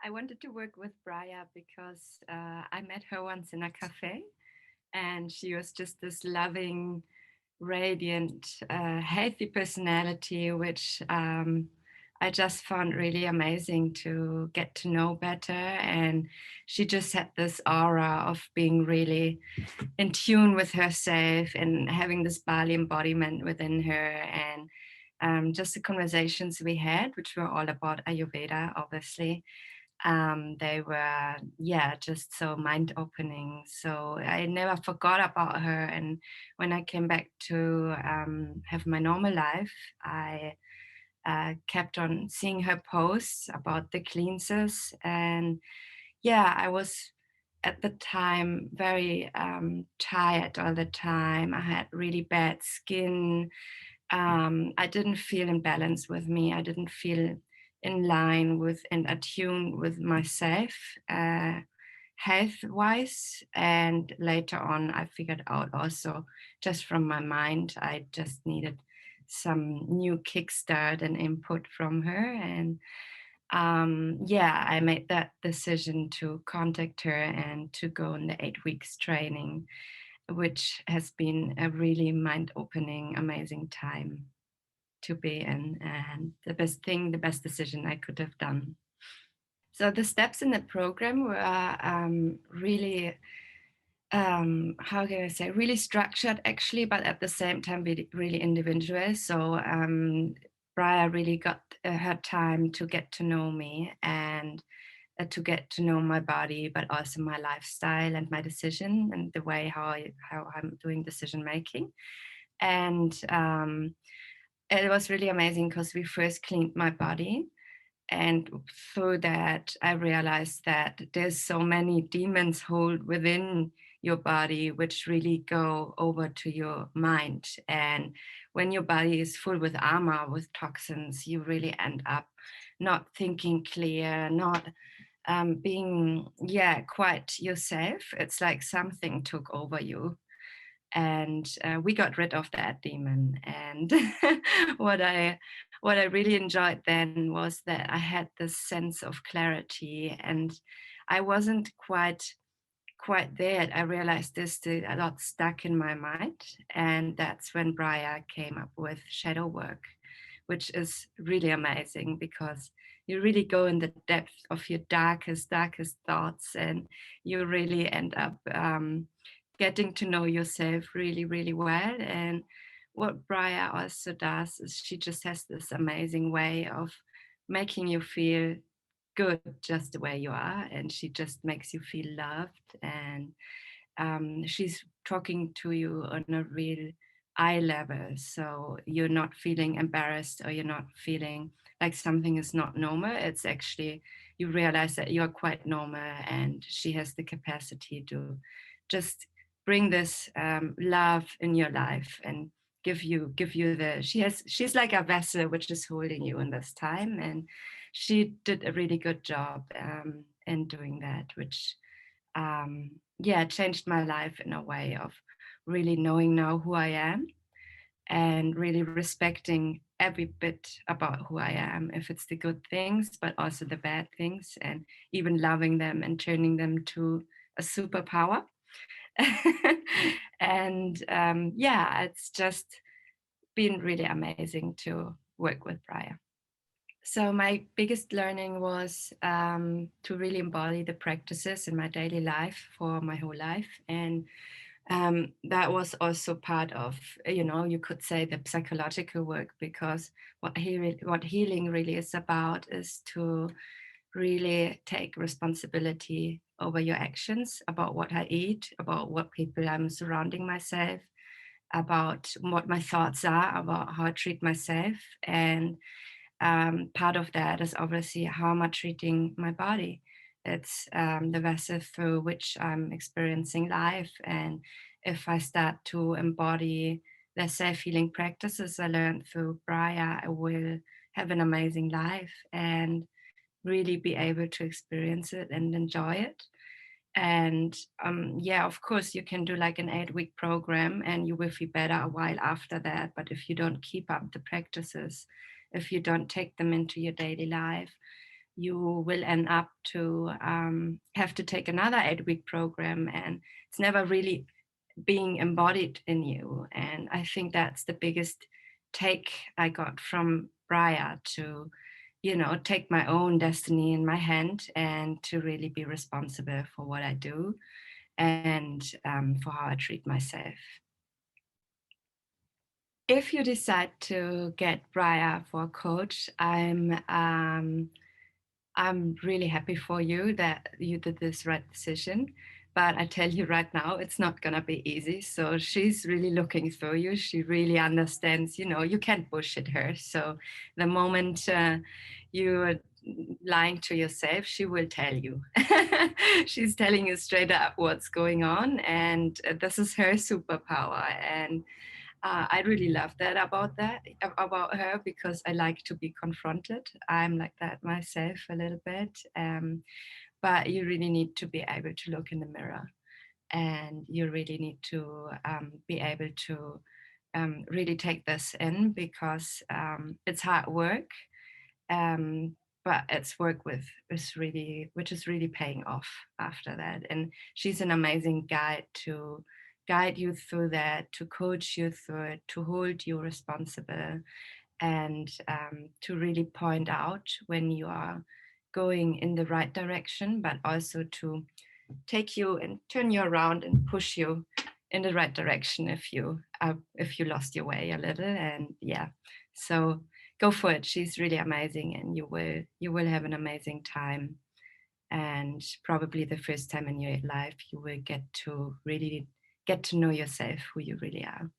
I wanted to work with Bryre because I met her once in a cafe, and she was just this loving, radiant, healthy personality, which I just found really amazing to get to know better. And she just had this aura of being really in tune with herself and having this Bali embodiment within her. And just the conversations we had, which were all about Ayurveda, obviously, they were, yeah, just so mind opening. So I never forgot about her. And when I came back to have my normal life, I kept on seeing her posts about the cleanses. And yeah, I was at the time very tired all the time. I had really bad skin. I didn't feel in balance with me. I didn't feel in line with and attuned with myself, health wise. And later on, I figured out also just from my mind, I just needed some new kickstart and input from her. And yeah, I made that decision to contact her and to go on the 8 weeks training, which has been a really mind opening, amazing time to be in, and the best thing, the best decision I could have done. So the steps in the program were really, how can I say, really structured actually, but at the same time really individual. So Bryre really got her time to get to know me and to get to know my body, but also my lifestyle and my decision and the way how I'm doing decision making. And it was really amazing because we first cleaned my body. And through that, I realized that there's so many demons hold within your body, which really go over to your mind. And when your body is full with armor, with toxins, you really end up not thinking clear, not being, yeah, quite yourself. It's like something took over you. And we got rid of that demon. And what I what I really enjoyed then was that I had this sense of clarity, and I wasn't quite there. I realized there's still a lot stuck in my mind, and that's when Bryre came up with shadow work, which is really amazing because you really go in the depth of your darkest thoughts, and you really end up getting to know yourself really, really well. And what Bryre also does is she just has this amazing way of making you feel good just the way you are, and she just makes you feel loved. And she's talking to you on a real eye level, so you're not feeling embarrassed or you're not feeling like something is not normal. It's actually, you realize that you're quite normal, and she has the capacity to just bring this love in your life and give you the, she's like a vessel which is holding you in this time. And she did a really good job in doing that, which yeah, changed my life in a way of really knowing now who I am and really respecting every bit about who I am, if it's the good things, but also the bad things, and even loving them and turning them to a superpower. And yeah, it's just been really amazing to work with Bryre. So my biggest learning was to really embody the practices in my daily life for my whole life. And that was also part of, you could say, the psychological work, because what healing really is about is to really take responsibility over your actions, about what I eat, about what people I'm surrounding myself, about what my thoughts are, about how I treat myself. And part of that is obviously how am I treating my body. It's the vessel through which I'm experiencing life. And if I start to embody the self-healing practices I learned through Bryre, I will have an amazing life and really be able to experience it and enjoy it. And yeah, of course, you can do like an 8 week program and you will feel better a while after that. But if you don't keep up the practices, if you don't take them into your daily life, you will end up to have to take another 8-week program, and it's never really being embodied in you. And I think that's the biggest take I got from Bryre, to, take my own destiny in my hand and to really be responsible for what I do, and for how I treat myself. If you decide to get Bryre for a coach, I'm really happy for you that you did this right decision. But I tell you right now, it's not going to be easy. So she's really looking through you. She really understands, you can't bullshit her. So the moment you're lying to yourself, she will tell you. She's telling you straight up what's going on. And this is her superpower. And I really love about her, because I like to be confronted. I'm like that myself a little bit. But you really need to be able to look in the mirror, and you really need to be able to really take this in, because it's hard work. Um, but it's work which is really paying off after that. And she's an amazing guide to guide you through that, to coach you through it, to hold you responsible, and to really point out when you are going in the right direction, but also to take you and turn you around and push you in the right direction if you lost your way a little. And yeah, so go for it. She's really amazing, and you will have an amazing time. And probably the first time in your life, you will get to really get to know yourself, who you really are.